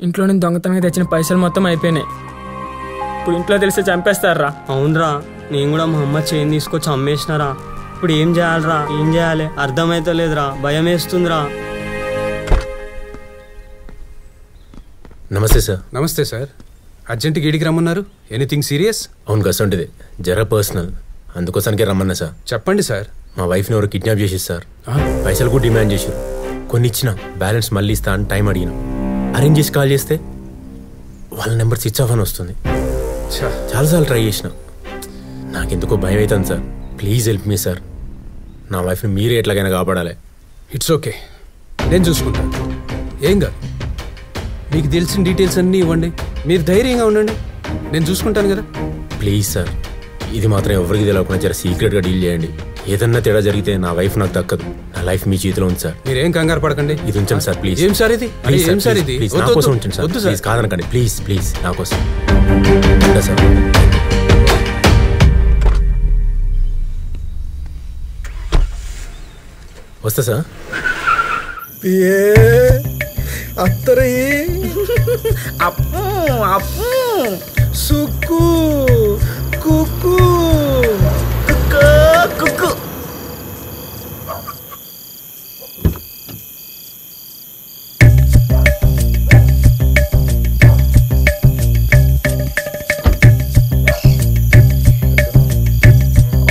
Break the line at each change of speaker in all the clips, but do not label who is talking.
ఇంట్లో నేను దొంగతనంగా తెచ్చిన పైసలు మొత్తం అయిపోయినాయి. ఇప్పుడు ఇంట్లో తెలిస్తే చంపేస్తారా?
అవునరా, నేను కూడా మా అమ్మ చైన్ తీసుకొచ్చి అమ్మేసినారా. ఇప్పుడు ఏం చేయాలరా, ఏం చేయాలి అర్థమైతే లేదురా, భయం వేస్తుందిరా.
నమస్తే సార్.
నమస్తే సార్. అర్జెంట్గా ఇడికి రమ్మన్నారు. Anything serious?
అవును కసంటిది, జర పర్సనల్, అందుకోసానికే రమ్మన్నా సార్.
చెప్పండి సార్.
మా వైఫ్ని ఎవరు కిడ్నాప్ చేసేది సార్. పైసలు కూడా డిమాండ్ చేశారు. కొన్ని ఇచ్చిన బ్యాలెన్స్ మళ్ళీ ఇస్తా అని టైం అడిగిన. అరేంజ్ చేసి కాల్ చేస్తే వాళ్ళ నెంబర్ స్విచ్ ఆఫ్ అని వస్తుంది. చాలాసార్లు ట్రై చేసిన. నాకెందుకో భయం అవుతుంది sir. Please help me sir. నా వైఫ్ని మీరే ఎట్లాగైనా కాపాడాలి.
ఇట్స్ ఓకే, నేను చూసుకుంటాను. ఏం కాదు, మీకు తెలిసిన డీటెయిల్స్ అన్నీ ఇవ్వండి. మీరు ధైర్యంగా ఉండండి, నేను చూసుకుంటాను కదా.
ప్లీజ్ సార్, ఇది మాత్రం ఎవరికి తెలియకుండా జర సీక్రెట్గా డీల్ చేయండి. ఏదన్నా తేడా జరిగితే నా వైఫ్ నాకు దక్కదు. నా లైఫ్ మీ చేతిలో ఉంది సార్.
మీరేం కంగారు పడకండి.
ఇది ఉంచండి సార్ ప్లీజ్.
ఏం సార్ ఇది? ఏం సార్ ఇది?
నా కోసం ఉంచండి సార్. ప్లీజ్ కాదనకండి, ప్లీజ్ ప్లీజ్ నా కోసం సార్. వస్తా సార్.
అత్తరి సుక్కు కుక్కు కుక్కు.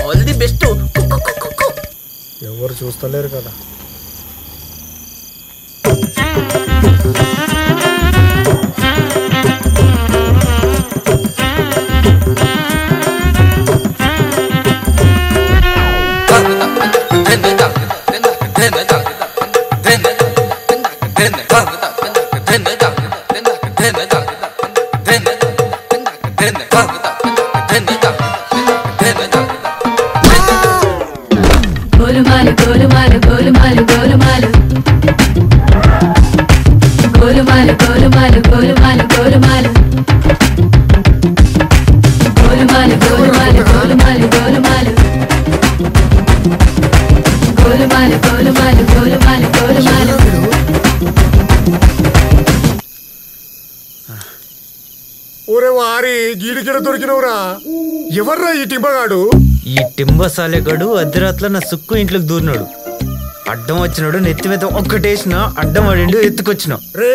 All the best. ఎవరు చూస్తలేరు కదా. ఒరే వారి గీడికిడ దొరికినవురా. ఎవర్రా ఈ టింబగాడు?
ఈ టింబసాలెగాడు అర్ధరాత్రి నా సుక్కు ఇంట్లోకి దూరినాడు. అడ్డం వచ్చినాడు, నెత్తి మీద ఒక్కటేసిన అడ్డం వాడిండు, ఎత్తుకొచ్చినావు.
రే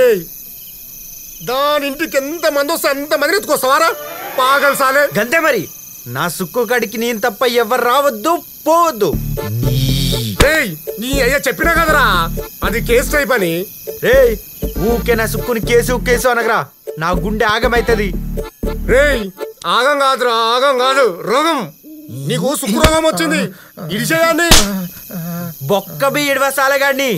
దాని ఇంటికి ఎంత మంది వస్తే అంత మంది ఎత్తుకొస్తావారా? పాగల్ సాలే.
గంతే మరి, నా సుక్కు కాడికి నేను తప్ప ఎవరు రావద్దు పోవద్దు.
నీ అయ్యా చెప్పినా కదరా అది కేసు టైప్ అని.
రే ఊకే నా సుక్కుని కేసు కేసు అనగరా, నా గుండె ఆగమైతది.
రేయ్ ఆగం కాదురా, ఆగం కాదు, రోగం. నీకు సుక్కు రోగం వచ్చింది. ఇడిచేయాన్ని
బొక్క బి 7 సాలగాడిని